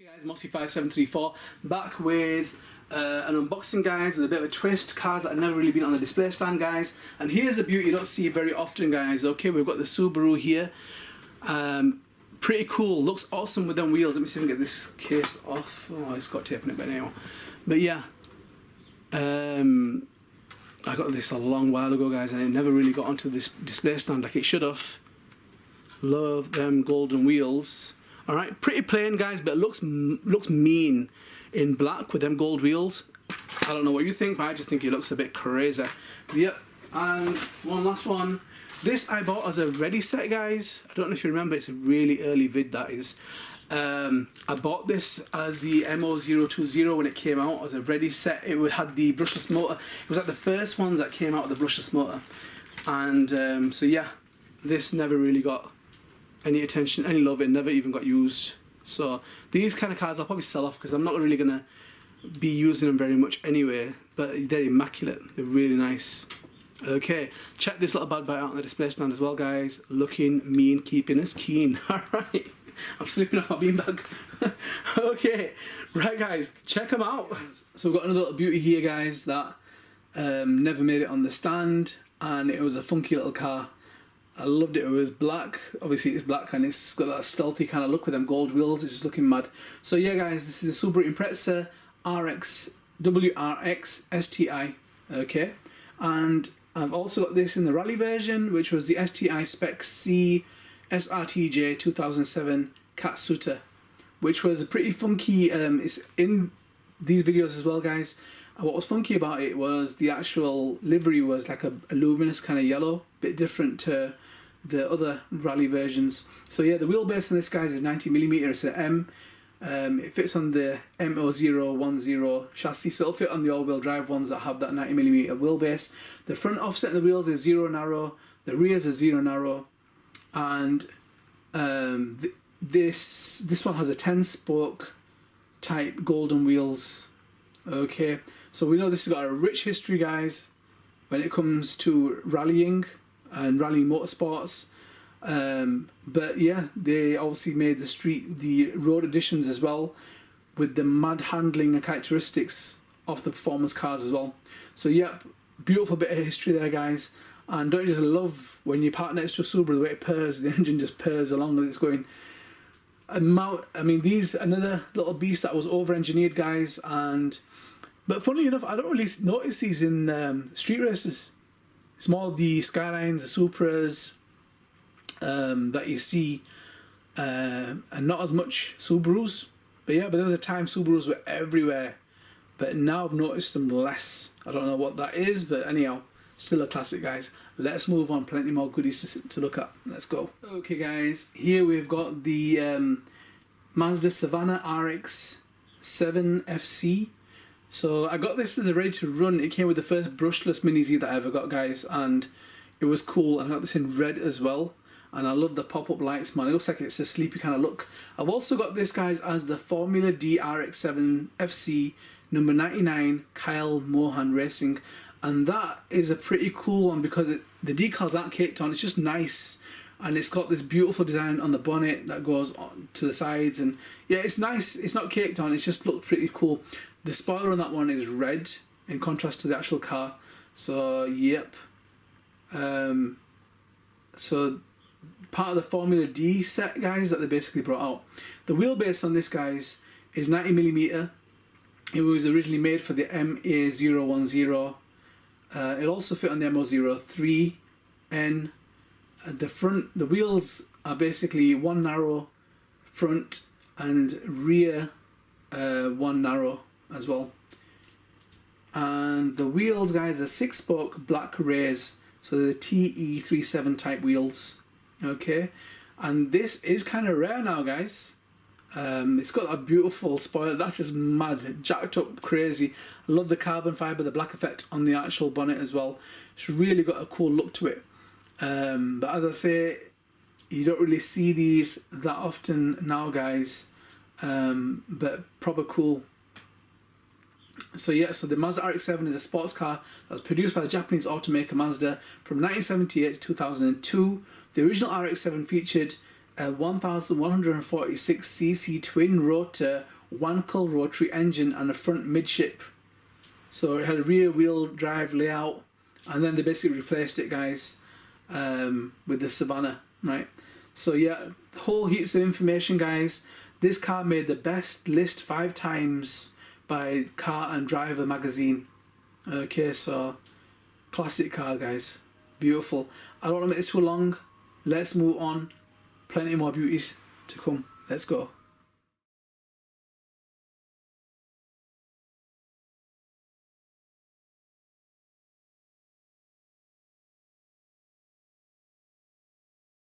Hey guys, Mossy5734 back with an unboxing, guys, with a bit of a twist. Cars that have never really been on the display stand, guys. And here's a beauty you don't see very often, guys. Okay, we've got the Subaru here. Pretty cool, looks awesome with them wheels. Let me see if I can get this case off. Oh, it's got tape in it, but anyway. But yeah, I got this a long while ago, guys, and it never really got onto this display stand like it should have. Love them golden wheels. All right, pretty plain, guys, but it looks mean in black with them gold wheels. I don't know what you think, but I just think it looks a bit crazy. Yep, and one last one. This I bought as a ready set, guys. I don't know if you remember, it's a really early vid, that is. I bought this as the MO020 when it came out as a ready set. It had the brushless motor. It was like the first ones that came out with the brushless motor. And so yeah, this never really got any attention, any love. It never even got used. So these kind of cars I'll probably sell off because I'm not really gonna be using them very much anyway, but they're immaculate, they're really nice. Okay, check this little bad boy out on the display stand as well, guys. Looking mean, keeping us keen. Alright, I'm slipping off my beanbag. Okay, right guys, check them out. So we've got another little beauty here, guys, that never made it on the stand, and it was a funky little car. I loved it. It was black, obviously it's black, and it's got that stealthy kind of look with them gold wheels. It's just looking mad. So yeah, guys, this is a Subaru Impreza RX WRX STI. Okay, and I've also got this in the rally version, which was the STI Spec C SRTJ 2007 Katsuta, which was a pretty funky. It's in these videos as well, guys. And what was funky about it was the actual livery was like a luminous kind of yellow, bit different to the other rally versions. So yeah, the wheelbase on this, guys, is 90mm. It's an M. It fits on the MO010 chassis, so it'll fit on the all-wheel drive ones that have that 90mm wheelbase. The front offset of the wheels is 0 narrow, the rears are 0 narrow, and this one has a 10-spoke type golden wheels. Okay, so we know this has got a rich history, guys, when it comes to rallying and rally motorsports. But yeah, they obviously made the road editions as well with the mad handling and characteristics of the performance cars as well. So yep, beautiful bit of history there, guys. And don't you just love when you park next to a Subaru, the way it purrs, the engine just purrs along as it's going. I mean, these another little beast that was over-engineered, guys, but funnily enough, I don't really notice these in street races. It's more the Skylines, the Supras that you see, and not as much Subarus. But yeah, but there was a time Subarus were everywhere, but now I've noticed them less. I don't know what that is, but anyhow, still a classic, guys. Let's move on. Plenty more goodies to look at. Let's go. Okay, guys, here we've got the Mazda Savannah RX 7 FC. So I got this as a ready to run. It came with the first brushless Mini Z that I ever got, guys, and it was cool. And I got this in red as well, and I love the pop-up lights, man. It looks like it's a sleepy kind of look. I've also got this, guys, as the Formula D RX-7 FC number 99 Kyle Mohan Racing, and that is a pretty cool one because the decals aren't caked on. It's just nice, and it's got this beautiful design on the bonnet that goes on to the sides, and yeah, it's nice. It's not caked on. It's just looked pretty cool. The spoiler on that one is red in contrast to the actual car. So yep. So part of the Formula D set, guys, that they basically brought out. The wheelbase on this, guys, is 90mm. It was originally made for the MA010. It also fit on the MO03N. The wheels are basically one narrow front and rear one narrow as well. And the wheels, guys, are 6-spoke black rays, so they're the TE37 type wheels. Okay, and this is kind of rare now, guys. It's got a beautiful spoiler. That's just mad, jacked up, crazy. I love the carbon fibre, the black effect on the actual bonnet as well. It's really got a cool look to it. But as I say, you don't really see these that often now, guys. But proper cool. So yeah, so the Mazda RX-7 is a sports car that was produced by the Japanese automaker Mazda from 1978 to 2002. The original RX-7 featured a 1146cc twin rotor Wankel rotary engine and a front midship. So it had a rear wheel drive layout, and then they basically replaced it, guys, with the Savannah, right? So yeah, whole heaps of information, guys. This car made the best list 5 times by Car and Driver magazine. Okay, so classic car, guys. Beautiful. I don't want to make this too long. Let's move on. Plenty more beauties to come. Let's go.